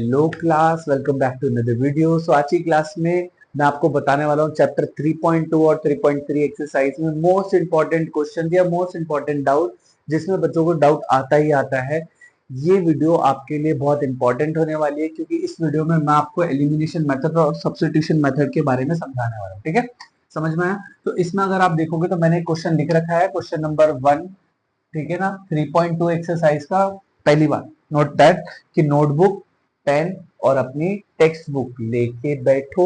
Hello class, welcome back to another video. So आज की class में मैं आपको बताने वाला हूँ चैप्टर 3.2 और 3.3 एक्सरसाइज में मोस्ट इंपॉर्टेंट क्वेश्चन या मोस्ट इंपॉर्टेंट डाउट जिसमें बच्चों को डाउट आता ही आता है। ये वीडियो आपके लिए बहुत इंपॉर्टेंट होने वाली है क्योंकि इस वीडियो में मैं आपको एलिमिनेशन मेथड और सब्स्टिट्यूशन मेथड के बारे में समझाने वाला हूँ। ठीक है, समझ में आया? तो इसमें अगर आप देखोगे तो मैंने क्वेश्चन लिख रखा है, क्वेश्चन नंबर 1, ठीक है ना, 3.2 एक्सरसाइज का। पहली बात नोट दैट कि नोटबुक, पेन और अपनी टेक्स्ट बुक लेके बैठो,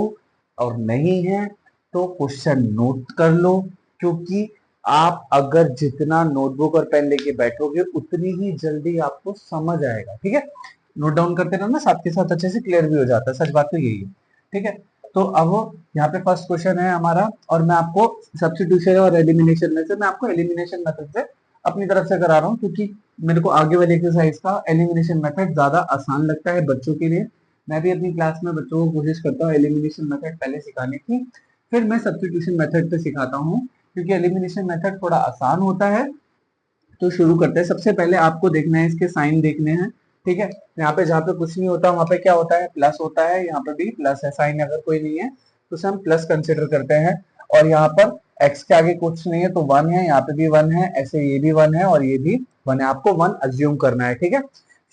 और नहीं है तो क्वेश्चन नोट कर लो, क्योंकि आप अगर जितना नोटबुक और पेन लेके बैठोगे उतनी ही जल्दी आपको समझ आएगा। ठीक है, नोट डाउन करते रहो ना, साथ के साथ अच्छे से क्लियर भी हो जाता है। सच बात तो यही है। ठीक है, तो अब यहाँ पे फर्स्ट क्वेश्चन है हमारा, और मैं आपको सब्स्टिट्यूशन और एलिमिनेशन में से मैं आपको एलिमिनेशन मेथड से अपनी तरफ से करा रहा हूँ, क्योंकि मेरे को आगे वाली एक्सरसाइज का एलिमिनेशन मेथड ज्यादा आसान लगता है बच्चों के लिए। मैं भी अपनी क्लास में बच्चों को कोशिश करता हूँ एलिमिनेशन मेथड पहले सिखाने की, फिर मैं सब्स्टिट्यूशन मेथड पे सिखाता हूँ, क्योंकि एलिमिनेशन मेथड थोड़ा आसान होता है। तो शुरू करते हैं। सबसे पहले आपको देखना है, इसके साइन देखने हैं। ठीक है, यहाँ पे जहाँ पे कुछ नहीं होता वहां पे क्या होता है, प्लस होता है। यहाँ पे भी प्लस है, साइन अगर कोई नहीं है तो उसे हम प्लस कंसिडर करते हैं। और यहाँ पर एक्स के आगे कुछ नहीं है तो 1 है, यहाँ पे भी 1 है, ऐसे ये भी 1 है और ये भी 1 है। आपको 1 अज्यूम करना है। ठीक है,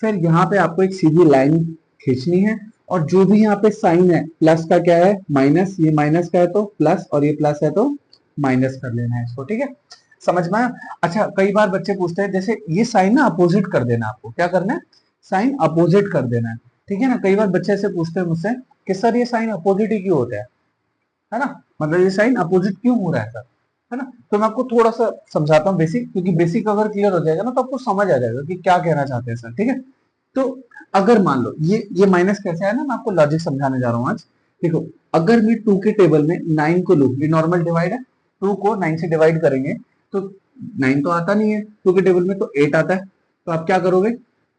फिर यहाँ पे आपको एक सीधी लाइन खींचनी है, और जो भी यहाँ पे साइन है, प्लस का क्या है माइनस, ये माइनस का है तो प्लस, और ये प्लस है तो माइनस कर लेना है इसको। ठीक है, समझ में आया? अच्छा, कई बार बच्चे पूछते हैं, जैसे ये साइन ना अपोजिट कर देना, आपको क्या करना है, साइन अपोजिट कर देना है। ठीक है ना, कई बार बच्चे ऐसे पूछते हैं मुझसे कि सर ये साइन अपोजिट ही क्यों होता है ना, मतलब ये साइन अपोजिट क्यों हो रहा है सर, है ना? तो मैं आपको थोड़ा सा समझाता हूँ बेसिक, क्योंकि बेसिक अगर क्लियर हो जाएगा ना तो आपको समझ आ जाएगा कि क्या कहना चाहते हैं सर। ठीक है, तो अगर मान लो ये माइनस कैसे है ना, मैं आपको लॉजिक समझाने जा रहा हूँ आज। देखो, अगर मैं 2 के टेबल में 9 को लूं, ये नॉर्मल डिवाइड है, 2 को 9 से डिवाइड करेंगे तो 9 तो आता नहीं है 2 के टेबल में, तो 8 आता है। तो आप क्या करोगे,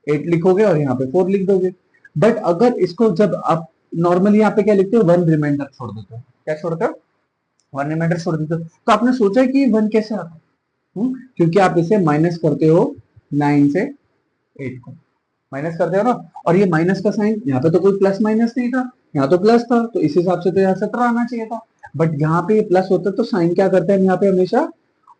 8 लिखोगे और यहाँ पे 4 लिख दोगे। बट अगर इसको जब आप नॉर्मली यहाँ पे क्या लिखते हो, 1 रिमाइंडर छोड़ देते हो। क्या छोड़ते हो, 1 रिमाइंडर छोड़ देते हो। तो आपने सोचा कि 1 कैसे आता है? क्योंकि आप इसे माइनस करते हो 9 से 8 को माइनस करते हो ना, और ये माइनस का साइन, यहाँ पे तो कोई प्लस माइनस नहीं था, यहाँ तो प्लस था, तो इस हिसाब से तो यहाँ 17 आना चाहिए था। बट यहाँ पे प्लस होता तो साइन क्या करते हैं यहाँ पे, हमेशा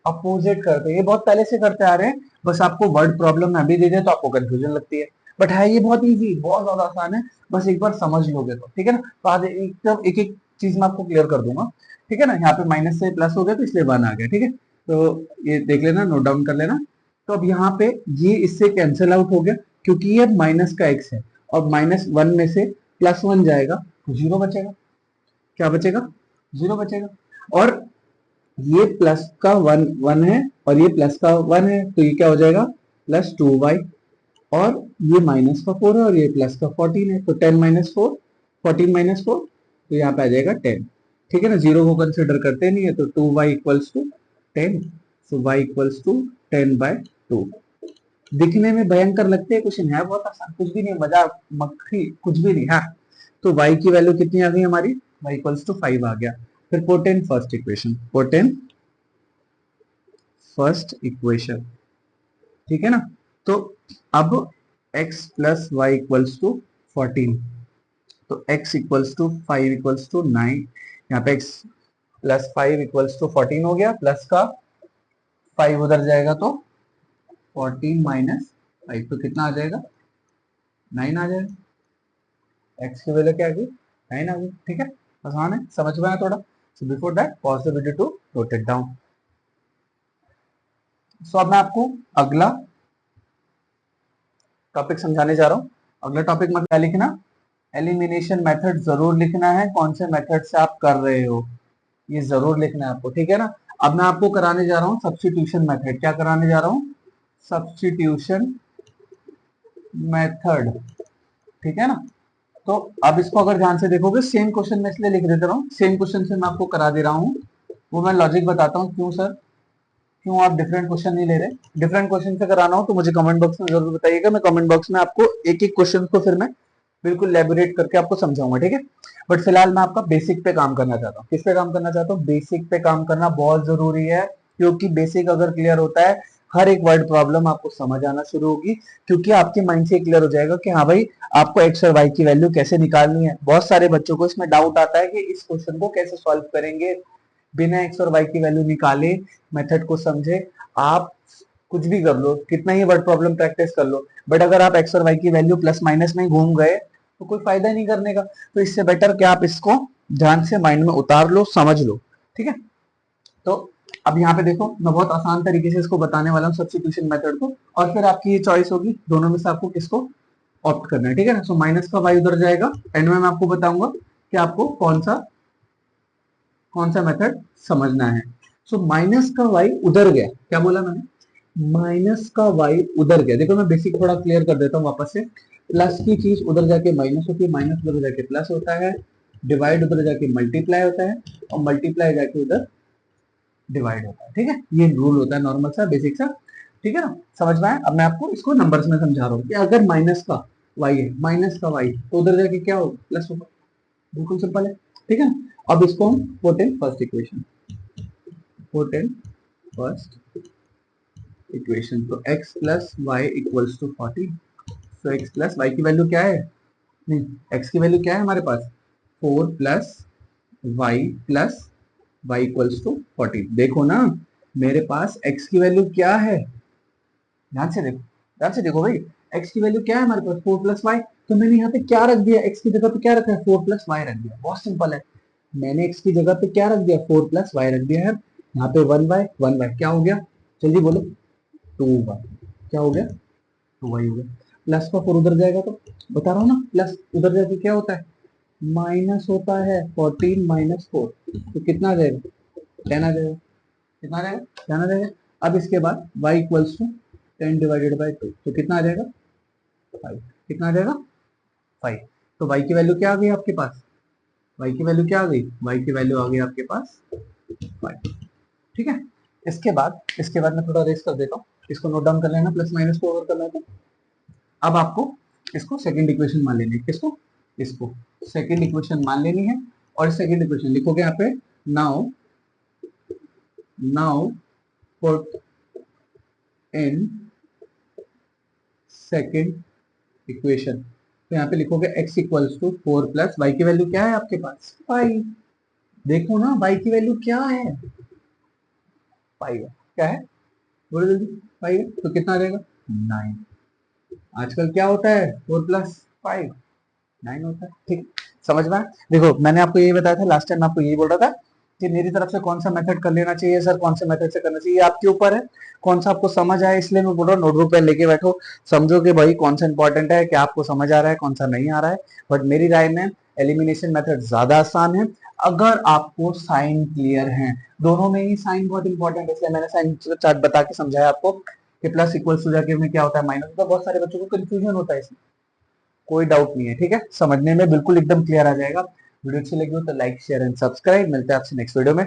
अपोजिट करते हैं। ये बहुत पहले से करते आ रहे हैं, बस आपको वर्ड प्रॉब्लम में अभी दे दे तो आपको कंफ्यूजन लगती है। बट है ये बहुत इजी, बहुत ज्यादा आसान है, बस एक बार समझ लोगे तो। ठीक है ना, तो आज एकदम एक एक चीज मैं आपको क्लियर कर दूंगा। ठीक है ना, यहाँ पे माइनस से प्लस हो गया तो इसलिए 1 आ गया। ठीक है, तो ये देख लेना, नोट डाउन कर लेना। तो अब यहाँ पे ये इससे कैंसिल आउट हो गया, क्योंकि ये माइनस का एक्स है, और -1 में से +1 जाएगा तो 0 बचेगा। क्या बचेगा, 0 बचेगा। और ये प्लस का 1 है और ये प्लस का 1 है, तो ये क्या हो जाएगा, +2y। और ये माइनस का 4 है और ये प्लस का 14 है, तो 10 माइनस 4, 14 माइनस 4, तो यहाँ पे आ जाएगा 10। ठीक है ना, 0 को कंसिडर करते नहीं है, तो 2y equals to 10, so y equals to 10/2। दिखने में भयंकर लगते हैं, क्वेश्चन है बहुत आसान, कुछ भी नहीं, मजाक मक्खी कुछ भी नहीं। हाँ, तो y की वैल्यू कितनी आ गई हमारी, y इक्वल्स टू 5 आ गया। फिर put in first equation, put in first equation. ठीक है ना, तो अब x plus Y equals to 14, तो x equals to 5 equals to 9, यहाँ पे x प्लस 5 इक्वल्स टू 14 हो गया, प्लस का 5 उधर जाएगा तो 14 माइनस 5, तो कितना आ जाएगा, 9 आ जाएगा। x की वैल्यू क्या आ गई, 9 आ गई। ठीक है, आसान है, समझ में आया थोड़ा। So before that pause the video to note it down. So अब मैं आपको अगला टॉपिक समझाने जा रहा हूँ। अगला टॉपिक में क्या लिखना, एलिमिनेशन मेथड जरूर लिखना है, कौन से मेथड से आप कर रहे हो ये जरूर लिखना है आपको। ठीक है ना, अब मैं आपको कराने जा रहा हूँ सब्स्टिट्यूशन मेथड। क्या कराने जा रहा हूँ, सब्स्टिट्यूशन मेथड। ठीक है ना, तो अब इसको अगर ध्यान से देखोगे, सेम क्वेश्चन में इसलिए लिख देता हूँ, सेम क्वेश्चन से मैं आपको करा दे रहा हूँ। वो मैं लॉजिक बताता हूँ क्यों सर, क्यों आप डिफरेंट क्वेश्चन नहीं ले रहे। डिफरेंट क्वेश्चन से कराना हो तो मुझे कमेंट बॉक्स में जरूर बताइएगा, मैं कमेंट बॉक्स में आपको एक एक क्वेश्चन को फिर मैं बिल्कुल लेबोरेट करके आपको समझाऊंगा। ठीक है, बट फिलहाल मैं आपका बेसिक पे काम करना चाहता हूँ। किस पे काम करना चाहता हूँ, बेसिक पे काम करना बहुत जरूरी है, क्योंकि बेसिक अगर क्लियर होता है हर एक वर्ड प्रॉब्लम आपको समझ आना शुरू होगी, क्योंकि आपके माइंड से क्लियर हो जाएगा कि हाँ भाई आपको एक्स और वाई की वैल्यू कैसे निकालनी है। बहुत सारे बच्चों को इसमें डाउट आता है कि इस क्वेश्चन को कैसे सॉल्व करेंगे बिना एक्स और वाई की वैल्यू निकाले, मेथड को समझे। आप कुछ भी कर लो, कितना ही वर्ड प्रॉब्लम प्रैक्टिस कर लो, बट अगर आप एक्स और वाई की वैल्यू प्लस माइनस में घूम गए तो कोई फायदा नहीं करने का। तो इससे बेटर क्या आप इसको ध्यान से माइंड में उतार लो, समझ लो, ठीक है। तो अब यहाँ पे देखो, मैं बहुत आसान तरीके से इसको बताने वाला हूँ सब्स्टिट्यूशन मेथड को, और फिर आपकी ये चॉइस होगी दोनों में से आपको किसको ऑप्ट करना है, ठीक है ना। सो माइनस का वाई उधर जाएगा, एंड में मैं आपको बताऊंगा कि आपको कौन सा मेथड समझना है। सो माइनस का वाई उधर गया, क्या बोला मैंने, माइनस का वाई उधर गया। देखो मैं बेसिक थोड़ा क्लियर कर देता हूँ वापस से। प्लस की चीज उधर जाके माइनस होती है, माइनस उधर जाके प्लस होता है, डिवाइड उधर जाके मल्टीप्लाई होता है, और मल्टीप्लाई जाके उधर डिवाइड होता है, ठीक है। ये रूल होता है नॉर्मल सा, बेसिक सा, ठीक है ना, समझ में आया। अब मैं आपको इसको नंबर्स में समझा रहा हूँ कि अगर माइनस का वाई है, माइनस का वाई, तो उधर जाके क्या होगा, प्लस होगा, बिल्कुल सिंपल है, ठीक है ना। अब इसको हम put in first equation, put in first equation, तो x plus Y equals to 40। तो x प्लस वाई की वैल्यू क्या है, नहीं x की वैल्यू क्या है हमारे पास, 4 plus Y plus y equals to 40। देखो ना मेरे पास x की वैल्यू क्या है, ध्यान से देखो, ध्यान से देखो भाई, x की वैल्यू क्या है हमारे पास, 4 प्लस वाई। तो मैंने यहाँ पे क्या रख दिया, x की जगह पे क्या रखा है, 4 प्लस वाई रख दिया, बहुत सिंपल है। मैंने x की जगह पे क्या रख दिया, 4 प्लस वाई रख दिया है। यहाँ पे 1 वाई क्या हो गया, जल्दी बोलो, 2 वाई, क्या हो गया, 2 वाई हो गया। प्लस का 4 उधर जाएगा तो बता रहा हूँ ना, प्लस उधर जाके क्या होता है, माइनस होता है, 14 माइनस 4, तो कितना आ जाएगा, 10 आ जाएगा, कितना आ जाएगा, 10 आ जाएगा। अब इसके बाद y equals to 10 divided by 2, तो कितना आ जाएगा, 5, कितना आ जाएगा, 5। तो y की वैल्यू क्या आ गई आपके पास, y की वैल्यू क्या आ गई, y की वैल्यू आ गई आपके पास 5, ठीक है। इसके बाद मैं थोड़ा रेस कर देता हूँ, इसको नोट डाउन कर लेना, प्लस माइनस को ओवर करना है। तो अब आपको इसको सेकंड इक्वेशन मान लेनी है, किसको, इसको सेकंड इक्वेशन मान लेनी है, और सेकंड इक्वेशन लिखोगे यहाँ पे, now put in second equation. तो यहाँ पे लिखोगे x equals to 4 plus Y की वैल्यू क्या है आपके पास, 5। देखो ना y की वैल्यू क्या है, 5 है, क्या है, बोलो जल्दी, 5 है, तो कितना आ जाएगा, 9। आजकल क्या होता है, 4 प्लस 5 9 होता है, ठीक, समझ में आया? देखो मैंने आपको यही बताया था लास्ट टाइम, आपको यही बोल रहा था कि मेरी तरफ से कौन सा मेथड कर लेना चाहिए सर, कौन से मेथड से करना चाहिए, आपके ऊपर है कौन सा आपको समझ आए। इसलिए मैं बोल रहा हूँ नोटबुक पे लेके बैठो, समझो कि भाई कौन सा इंपॉर्टेंट है, क्या आपको समझ आ रहा है, कौन सा नहीं आ रहा है। बट मेरी राय में एलिमिनेशन मेथड ज्यादा आसान है अगर आपको साइन क्लियर है। दोनों में ही साइन बहुत इंपॉर्टेंट है, इसलिए मैंने साइन चार्ट बता के समझाया आपको कि प्लस इक्वल टू जाके में क्या होता है, माइनस होता है। बहुत सारे बच्चों को कंफ्यूजन होता है इसमें, कोई डाउट नहीं है, ठीक है, समझने में बिल्कुल एकदम क्लियर आ जाएगा। वीडियो अच्छी लगी हो तो लाइक शेयर एंड सब्सक्राइब, मिलते हैं आपसे नेक्स्ट वीडियो में।